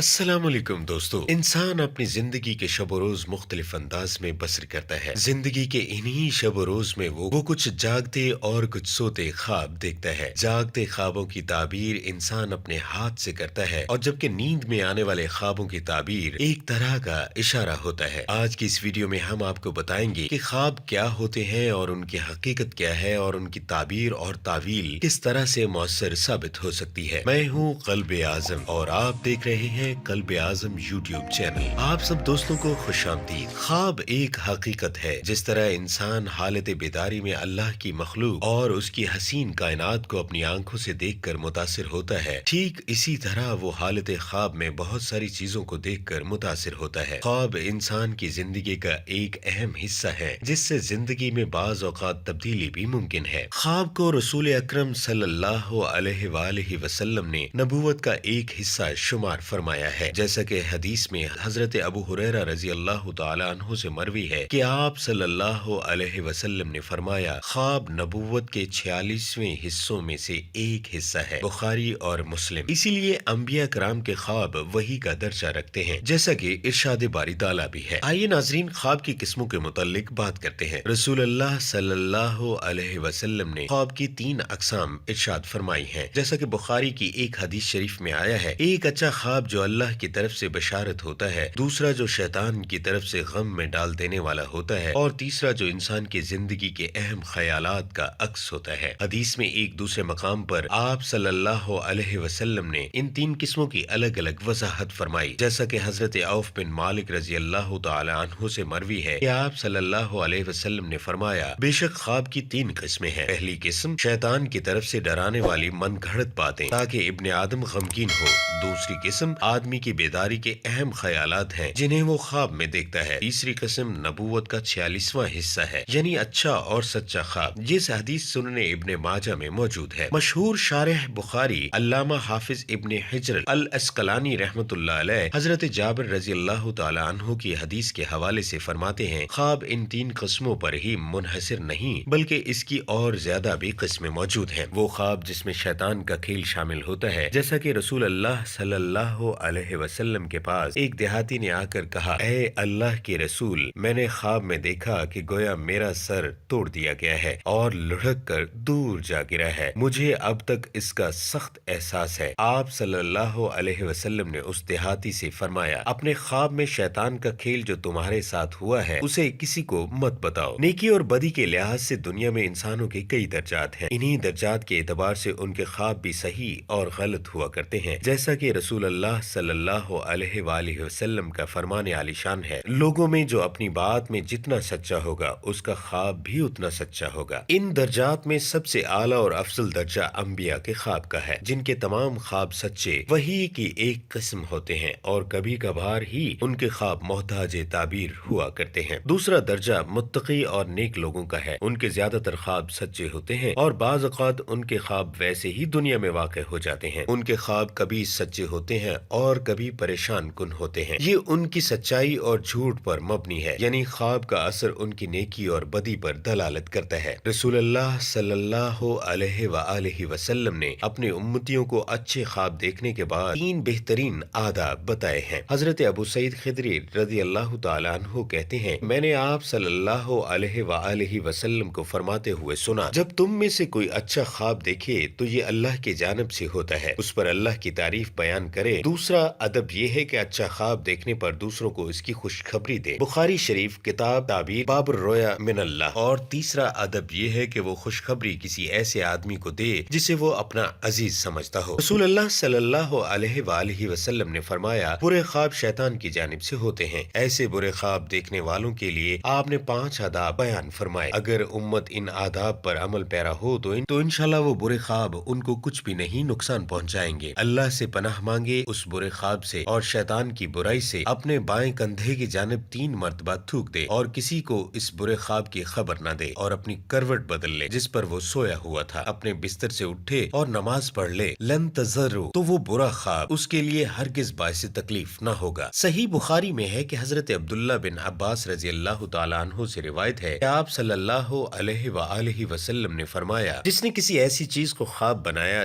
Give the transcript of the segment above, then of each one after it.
السلام علیکم دوستو، انسان اپنی زندگی کے شب و روز مختلف انداز میں بسر کرتا ہے۔ زندگی کے انہی شب و روز میں وہ کچھ جاگتے اور کچھ سوتے خواب دیکھتا ہے۔ جاگتے خوابوں کی تعبیر انسان اپنے ہاتھ سے کرتا ہے، اور جبکہ نیند میں آنے والے خوابوں کی تعبیر ایک طرح کا اشارہ ہوتا ہے۔ آج کی اس ویڈیو میں ہم آپ کو بتائیں گے کہ خواب کیا ہوتے ہیں اور ان کی حقیقت کیا ہے، اور ان کی تعبیر اور تعویل کس طرح سے مؤثر ثابت ہو سکتی ہے۔ میں ہوں قلب اعظم اور آپ دیکھ رہے ہیں قلب اعظم یوٹیوب چینل۔ آپ سب دوستوں کو خوش آمدید۔ خواب ایک حقیقت ہے۔ جس طرح انسان حالت بیداری میں اللہ کی مخلوق اور اس کی حسین کائنات کو اپنی آنکھوں سے دیکھ کر متاثر ہوتا ہے، ٹھیک اسی طرح وہ حالت خواب میں بہت ساری چیزوں کو دیکھ کر متاثر ہوتا ہے۔ خواب انسان کی زندگی کا ایک اہم حصہ ہے، جس سے زندگی میں بعض اوقات تبدیلی بھی ممکن ہے۔ خواب کو رسول اکرم صلی اللہ علیہ وآلہ وسلم نے نبوت کا ایک حصہ شمار فرمایا ہے، جیسا کہ حدیث میں حضرت ابو ہریرہ رضی اللہ تعالی عنہ سے مروی ہے کہ آپ صلی اللہ علیہ وسلم نے فرمایا، خواب نبوت کے 46ویں حصوں میں سے ایک حصہ ہے۔ بخاری اور مسلم۔ اسی لیے انبیاء کرام کے خواب وحی کا درجہ رکھتے ہیں، جیسا کہ ارشاد باری تعالیٰ بھی ہے۔ آئیے ناظرین، خواب کی قسموں کے متعلق بات کرتے ہیں۔ رسول اللہ صلی اللہ علیہ وسلم نے خواب کی 3 اقسام ارشاد فرمائی ہیں، جیسا کہ بخاری کی ایک حدیث شریف میں آیا ہے، ایک اچھا خواب جو اللہ کی طرف سے بشارت ہوتا ہے، دوسرا جو شیطان کی طرف سے غم میں ڈال دینے والا ہوتا ہے، اور تیسرا جو انسان کی زندگی کے اہم خیالات کا عکس ہوتا ہے۔ حدیث میں ایک دوسرے مقام پر آپ صلی اللہ علیہ وسلم نے ان 3 قسموں کی الگ الگ وضاحت فرمائی، جیسا کہ حضرت عوف بن مالک رضی اللہ تعالی عنہ سے مروی ہے کہ آپ صلی اللہ علیہ وسلم نے فرمایا، بے شک خواب کی 3 قسمیں ہیں۔ پہلی قسم شیطان کی طرف سے ڈرانے والی من گھڑت باتیں تاکہ ابن آدم غمگین ہو۔ دوسری قسم آدمی کی بیداری کے اہم خیالات ہیں جنہیں وہ خواب میں دیکھتا ہے۔ تیسری قسم نبوت کا 46واں حصہ ہے، یعنی اچھا اور سچا خواب، جس حدیث سنن ابن ماجہ میں موجود ہے۔ مشہور شارح بخاری علامہ حافظ ابن حجر العسقلانی رحمۃ اللہ علیہ حضرت جابر رضی اللہ تعالی عنہ کی حدیث کے حوالے سے فرماتے ہیں، خواب ان 3 قسموں پر ہی منحصر نہیں بلکہ اس کی اور زیادہ بھی قسمیں موجود ہیں۔ وہ خواب جس میں شیطان کا کھیل شامل ہوتا ہے، جیسا کہ رسول اللہ صلی اللہ علیہ وسلم کے پاس ایک دیہاتی نے آ کر کہا، اے اللہ کے رسول، میں نے خواب میں دیکھا کہ گویا میرا سر توڑ دیا گیا ہے اور لڑھک کر دور جا گرا ہے، مجھے اب تک اس کا سخت احساس ہے۔ آپ صلی اللہ علیہ وسلم نے اس دیہاتی سے فرمایا، اپنے خواب میں شیطان کا کھیل جو تمہارے ساتھ ہوا ہے اسے کسی کو مت بتاؤ۔ نیکی اور بدی کے لحاظ سے دنیا میں انسانوں کے کئی درجات ہیں، انہی درجات کے اعتبار سے ان کے خواب بھی صحیح اور غلط ہوا کرتے ہیں، جیسا کہ رسول اللہ صلی اللہ علیہ وآلہ وسلم کا فرمان عالی شان ہے، لوگوں میں جو اپنی بات میں جتنا سچا ہوگا اس کا خواب بھی اتنا سچا ہوگا۔ ان درجات میں سب سے اعلیٰ اور افضل درجہ انبیاء کے خواب کا ہے، جن کے تمام خواب سچے وحی کی ایک قسم ہوتے ہیں، اور کبھی کبھار ہی ان کے خواب محتاج تعبیر ہوا کرتے ہیں۔ دوسرا درجہ متقی اور نیک لوگوں کا ہے، ان کے زیادہ تر خواب سچے ہوتے ہیں، اور بعض اوقات ان کے خواب ویسے ہی دنیا میں واقع ہو جاتے ہیں۔ ان کے خواب کبھی سچے ہوتے ہیں اور کبھی پریشان کن ہوتے ہیں، یہ ان کی سچائی اور جھوٹ پر مبنی ہے، یعنی خواب کا اثر ان کی نیکی اور بدی پر دلالت کرتا ہے۔ رسول اللہ صلی اللہ علیہ وآلہ وسلم نے اپنے امتیوں کو اچھے خواب دیکھنے کے بعد 3 بہترین آداب بتائے ہیں۔ حضرت ابو سعید خدری رضی اللہ تعالی عنہ کہتے ہیں، میں نے آپ صلی اللہ علیہ وآلہ وسلم کو فرماتے ہوئے سنا، جب تم میں سے کوئی اچھا خواب دیکھے تو یہ اللہ کی جانب سے ہوتا ہے، اس پر اللہ کی تعریف بیان کرے۔ دوسرا ادب یہ ہے کہ اچھا خواب دیکھنے پر دوسروں کو اس کی خوشخبری دے۔ بخاری شریف کتاب تعبیر باب الرؤیا من اللہ۔ اور تیسرا ادب یہ ہے کہ وہ خوشخبری کسی ایسے آدمی کو دے جسے وہ اپنا عزیز سمجھتا ہو۔ رسول اللہ صلی اللہ علیہ وآلہ وسلم نے فرمایا، برے خواب شیطان کی جانب سے ہوتے ہیں۔ ایسے برے خواب دیکھنے والوں کے لیے آپ نے 5 آداب بیان فرمائے۔ اگر امت ان آداب پر عمل پیرا ہو تو انشاءاللہ وہ برے خواب ان کو کچھ بھی نہیں نقصان پہنچائیں گے۔ اللہ سے پناہ مانگے اس برے خواب سے اور شیطان کی برائی سے۔ اپنے بائیں کندھے کی جانب 3 مرتبہ تھوک دے اور کسی کو اس برے خواب کی خبر نہ دے، اور اپنی کروٹ بدل لے جس پر وہ سویا ہوا تھا، اپنے بستر سے اٹھے اور نماز پڑھ لے، لن تضروا، تو وہ برا خواب اس کے لیے ہرگز باعث تکلیف نہ ہوگا۔ صحیح بخاری میں ہے کہ حضرت عبداللہ بن عباس رضی اللہ تعالی عنہ سے روایت ہے کہ آپ صلی اللہ علیہ وآلہ وسلم نے فرمایا، جس نے کسی ایسی چیز کو خواب بنایا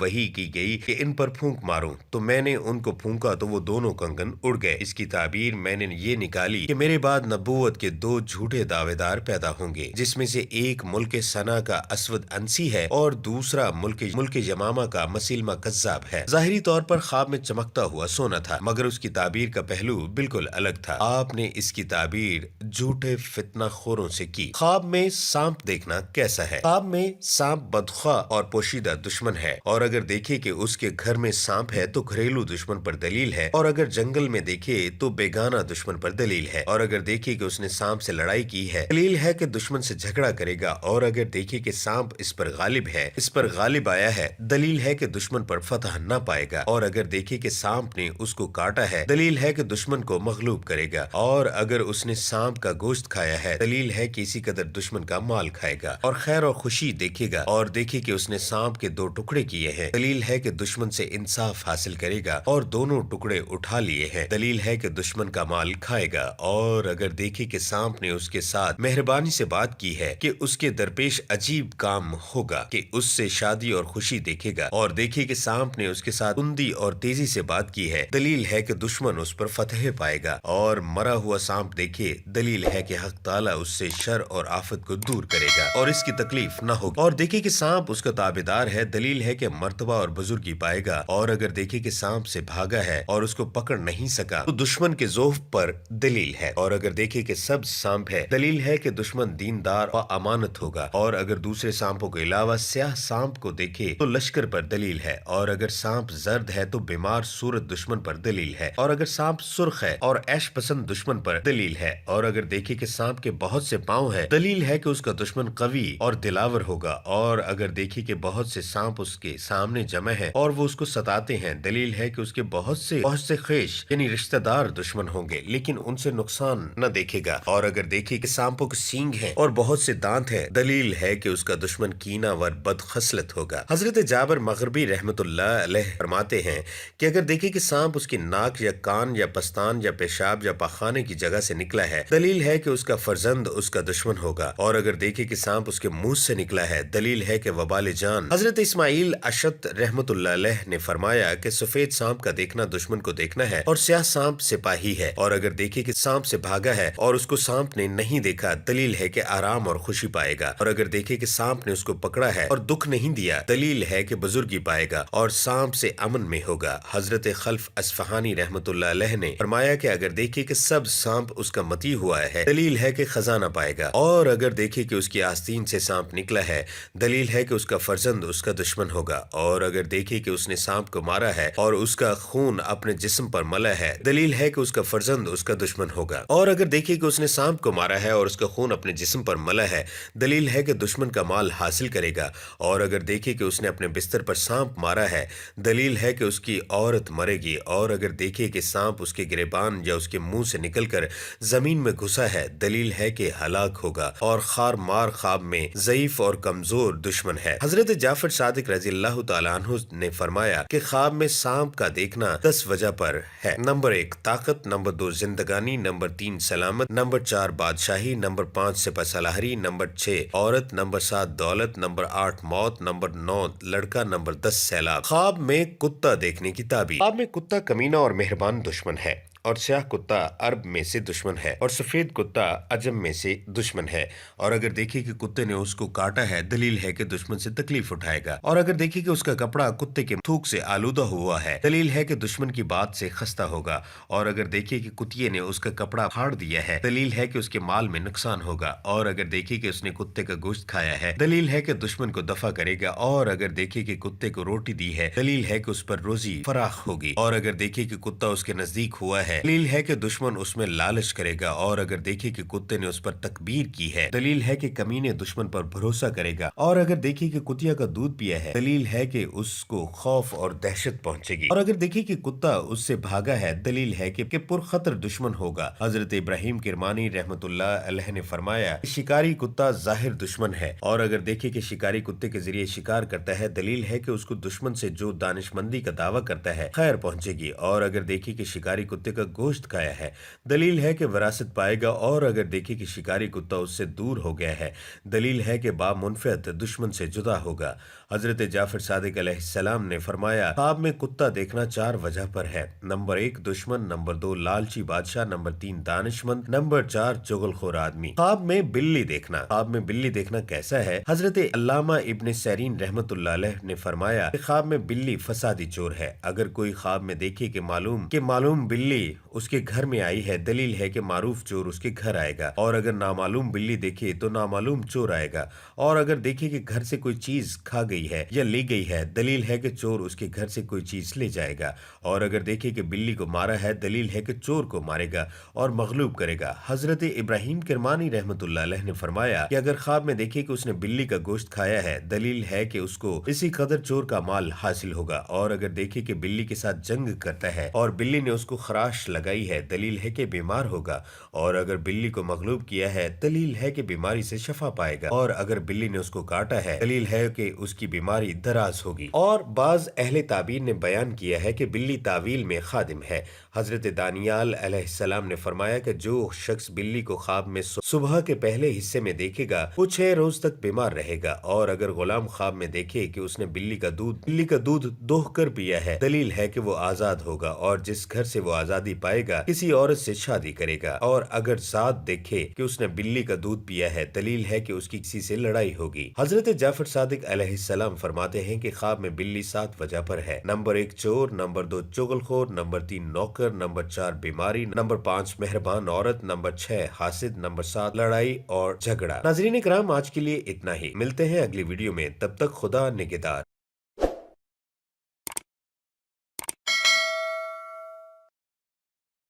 وحی کی گئی کہ ان پر پھونک ماروں، تو میں نے ان کو پھونکا تو وہ دونوں کنگن اڑ گئے۔ اس کی تعبیر میں نے یہ نکالی کہ میرے بعد نبوت کے 2 جھوٹے دعوے دار پیدا ہوں گے، جس میں سے ایک ملک سنا کا اسود انسی ہے اور دوسرا ملک یمامہ کا مسیلمہ کذاب ہے۔ ظاہری طور پر خواب میں چمکتا ہوا سونا تھا، مگر اس کی تعبیر کا پہلو بالکل الگ تھا۔ آپ نے اس کی تعبیر جھوٹے فتنہ خوروں سے کی۔ خواب میں سانپ دیکھنا کیسا ہے؟ خواب میں سانپ بدخواہ اور پوشیدہ دشمن ہے، اور اگر دیکھے کہ اس کے گھر میں سانپ ہے تو گھریلو دشمن پر دلیل ہے، اور اگر جنگل میں دیکھے تو بیگانہ دشمن پر دلیل ہے، اور اگر دیکھے کہ اس نے سانپ سے لڑائی کی ہے دلیل ہے کہ دشمن سے جھگڑا کرے گا، اور اگر دیکھے کہ سانپ اس پر غالب آیا ہے دلیل ہے کہ دشمن پر فتح نہ پائے گا، اور اگر دیکھے کہ سانپ نے اس کو کاٹا ہے دلیل ہے کہ دشمن کو مغلوب کرے گا، اور اگر اس نے سانپ کا گوشت کھایا ہے دلیل ہے کہ اسی قدر دشمن کا مال کھائے گا، اور خیر اور خوشی دیکھے گا اور دیکھے کہ اس نے سانپ کے 2 ٹکڑے کیے ہیں دلیل ہے کہ دشمن سے انصاف حاصل کرے گا اور دونوں ٹکڑے اٹھا لیے ہیں دلیل ہے کہ دشمن کا مال کھائے گا، اور اگر دیکھے کہ سانپ نے اس کے ساتھ مہربانی سے بات کی ہے کہ اس کے درپیش عجیب کام ہوگا کہ اس سے شادی اور خوشی دیکھے گا، اور دیکھے کہ سانپ نے اس کے ساتھ تندی اور تیزی سے بات کی ہے دلیل ہے کہ دشمن اس پر فتح پائے گا، اور مرا ہوا سانپ دیکھے دلیل ہے کہ حق تعالیٰ اس سے شر اور آفت کو دور کرے گا اور اس کی تکلیف نہ ہوگی، اور دیکھے کہ سانپ اس کا تابعدار ہے دلیل ہے کہ مرتبہ اور بزرگی پائے گا، اور اگر دیکھے کہ سانپ سے بھاگا ہے اور اس کو پکڑ نہیں سکا تو دشمن کے ذوف پر دلیل ہے، اور اگر دیکھے کہ سبز سانپ ہے دلیل ہے کہ دشمن دیندار و امانت ہوگا، اور اگر دوسرے سانپوں کے علاوہ سیاہ سانپ کو دیکھے تو لشکر پر دلیل ہے، اور اگر سانپ زرد ہے تو بیمار صورت دشمن پر دلیل ہے، اور اگر سانپ سرخ ہے اور عیش پسند دشمن پر دلیل ہے، اور اگر دیکھے کہ سانپ کے بہت سے پاؤں ہے دلیل ہے کہ اس کا دشمن قوی اور دلاور ہوگا، اور اگر دیکھے کہ بہت سے سانپ اس کے سامنے جمع ہے اور وہ اس کو ستاتے ہیں دلیل ہے کہ اس کے بہت سے خیش یعنی رشتہ دار دشمن ہوں گے لیکن ان سے نقصان نہ دیکھے گا، اور اگر دیکھے کہ سانپوں کے سینگ ہیں اور بہت سے دانت ہیں دلیل ہے کہ اس کا دشمن کینہ ور بد خصلت ہوگا۔ حضرت جابر مغربی رحمت اللہ علیہ فرماتے ہیں کہ اگر دیکھے کہ سانپ اس کی ناک یا کان یا پستان یا پیشاب یا پاخانے کی جگہ سے نکلا ہے دلیل ہے کہ اس کا فرزند اس کا دشمن ہوگا، اور اگر دیکھے کہ سانپ اس کے منہ سے نکلا ہے دلیل ہے کہ وبال جان۔ حضرت اسماعیل اشت رحمت اللہ علیہ نے فرمایا کہ سفید سانپ کا دیکھنا دشمن کو دیکھنا ہے اور سیاہ سانپ سپاہی ہے، اور اگر دیکھے کہ سانپ سے بھاگا ہے اور اس کو سانپ نے نہیں دیکھا دلیل ہے کہ آرام اور خوشی پائے گا، اور اگر دیکھے کہ سانپ نے اس کو پکڑا ہے اور دکھ نہیں دیا دلیل ہے کہ بزرگی پائے گا اور سانپ سے امن میں ہوگا۔ حضرت خلف اصفہانی رحمت اللہ علیہ نے فرمایا کہ اگر دیکھے کہ سب سانپ اس کا متی ہوا ہے دلیل ہے کہ خزانہ پائے گا، اور اگر دیکھے کہ اس کی آستین سے سانپ نکلا ہے دلیل ہے کہ اس کا فرزند اس کا دشمن ہوگا، اور اگر دیکھے کہ اس نے سانپ کو مارا ہے اور اس کا خون اپنے جسم پر ملا ہے دلیل ہے کہ اس کا فرزند اس کا دشمن ہوگا، اور اگر دیکھے کہ اس نے سانپ کو مارا ہے اور اس کا خون اپنے جسم پر ملا ہے دلیل ہے کہ دشمن کا مال حاصل کرے گا، اور اگر دیکھے کہ اس نے اپنے بستر پر سانپ مارا ہے دلیل ہے کہ اس کی عورت مرے گی، اور اگر دیکھے کہ سانپ اس کے گریبان یا اس کے منہ سے نکل کر زمین میں گھسا ہے دلیل ہے کہ ہلاک ہوگا، اور خار مار خواب میں ضعیف اور کمزور دشمن ہے۔ حضرت جعفر صادق رضی اللہ تعالیٰ عنہ نے فرمایا کہ خواب میں سانپ کا دیکھنا 10 وجہ پر ہے۔ نمبر 1 طاقت، نمبر 2 زندگانی، نمبر 3 سلامت، نمبر 4 بادشاہی، نمبر 5 سپہ سالاری، نمبر 6 عورت، نمبر 7 دولت، نمبر 8 موت، نمبر 9 لڑکا، نمبر 10 سیلاب۔ خواب میں کتا دیکھنے کی تعبیر۔ خواب میں کتا کمینہ اور مہربان دشمن ہے، اور سیاہ کتا عرب میں سے دشمن ہے، اور سفید کتا عجم میں سے دشمن ہے، اور اگر دیکھے کہ کتے نے اس کو کاٹا ہے دلیل ہے کہ دشمن سے تکلیف اٹھائے گا، اور اگر دیکھے کہ اس کا کپڑا کتے کے تھوک سے آلودہ ہوا ہے دلیل ہے کہ دشمن کی بات سے خستہ ہوگا، اور اگر دیکھے کہ کتیے نے اس کا کپڑا پھاڑ دیا ہے دلیل ہے کہ اس کے مال میں نقصان ہوگا، اور اگر دیکھے کہ اس نے کتے کا گوشت کھایا ہے دلیل ہے کہ دشمن کو دفع کرے گا، اور اگر دیکھے کہ کتے کو روٹی دی ہے دلیل ہے کہ اس پر روزی فراخ ہوگی، اور اگر دیکھے کہ کتا اس کے نزدیک ہوا ہے دلیل ہے کہ دشمن اس میں لالچ کرے گا، اور اگر دیکھے کہ کتے نے اس پر تکبیر کی ہے دلیل ہے کہ کمینے دشمن پر بھروسہ کرے گا، اور اگر دیکھے کہ کتیا کا دودھ پیا ہے دلیل ہے کہ اس کو خوف اور دہشت پہنچے گی، اور اگر دیکھے کہ کتا اس سے بھاگا ہے دلیل ہے کہ پرخطر دشمن ہوگا۔ حضرت ابراہیم کرمانی رحمت اللہ علیہ نے فرمایا کہ شکاری کتا ظاہر دشمن ہے، اور اگر دیکھے کہ شکاری کتے کے ذریعے شکار کرتا ہے دلیل ہے کہ اس کو دشمن سے جو دانش مندی کا دعویٰ کرتا ہے خیر پہنچے گی، اور اگر دیکھے کہ شکاری کتے کا کا گوشت کھایا ہے دلیل ہے کہ وراثت پائے گا، اور اگر دیکھے کہ شکاری کتا اس سے دور ہو گیا ہے دلیل ہے کہ بامنفعت دشمن سے جدا ہوگا۔ حضرت جعفر صادق علیہ السلام نے فرمایا خواب میں کتا دیکھنا 4 وجہ پر ہے: نمبر 1 دشمن، نمبر 2 لالچی بادشاہ، نمبر 3 دانشمند، نمبر 4 چغل خور آدمی۔ خواب میں بلی دیکھنا، خواب میں بلی دیکھنا کیسا ہے؟ حضرت علامہ ابن سیرین رحمت اللہ علیہ نے فرمایا کہ خواب میں بلی فسادی چور ہے۔ اگر کوئی خواب میں دیکھے کہ معلوم بلی اس کے گھر میں آئی ہے دلیل ہے کہ معروف چور اس کے گھر آئے گا، اور اگر نامعلوم بلی دیکھے تو نامعلوم چور آئے گا، اور اگر دیکھے کہ گھر سے کوئی چیز کھا گئی ہے یا لی گئی ہے دلیل ہے کہ چور اس کے گھر سے کوئی چیز لے جائے گا، اور اگر دیکھے کہ بلی کو مارا ہے دلیل ہے کہ چور کو مارے گا اور مغلوب کرے گا۔ حضرت ابراہیم کرمانی رحمت اللہ علیہ نے فرمایا کہ اگر خواب میں دیکھے کہ اس نے بلی کا گوشت کھایا ہے دلیل ہے کہ اس کو اسی قدر چور کا مال حاصل ہوگا، اور اگر دیکھے کہ بلی کے ساتھ جنگ کرتا ہے اور بلی نے اس کو خراش لگائی ہے دلیل ہے کہ بیمار ہوگا، اور اگر بلی کو مغلوب کیا ہے دلیل ہے کہ بیماری سے شفا پائے گا، اور اگر بلی نے اس کو کاٹا ہے دلیل ہے کہ اس کی بیماری دراز ہوگی۔ اور بعض اہل تعبیر نے بیان کیا ہے کہ بلی تعویل میں خادم ہے۔ حضرت دانیال علیہ السلام نے فرمایا کہ جو شخص بلی کو خواب میں صبح کے پہلے حصے میں دیکھے گا وہ 6 روز تک بیمار رہے گا، اور اگر غلام خواب میں دیکھے کہ اس نے بلی کا دودھ دوہ کر پیا ہے دلیل ہے کہ وہ آزاد ہوگا، اور جس گھر سے وہ آزادی پائے گا کسی عورت سے شادی کرے گا، اور اگر ذات دیکھے کہ اس نے بلی کا دودھ پیا ہے دلیل ہے کہ اس کی کسی سے لڑائی ہوگی۔ حضرت جعفر صادق علیہ السلام فرماتے ہیں کہ خواب میں بلی 7 وجہ پر ہے: نمبر 1 چور، نمبر 2 چغل خور، نمبر 3 نوکر، نمبر 4 بیماری، نمبر 5 مہربان عورت، نمبر 6 حاسد، نمبر 7 لڑائی اور جھگڑا۔ ناظرین کرام آج کے لیے اتنا ہی، ملتے ہیں اگلی ویڈیو میں، تب تک خدا نگہدار۔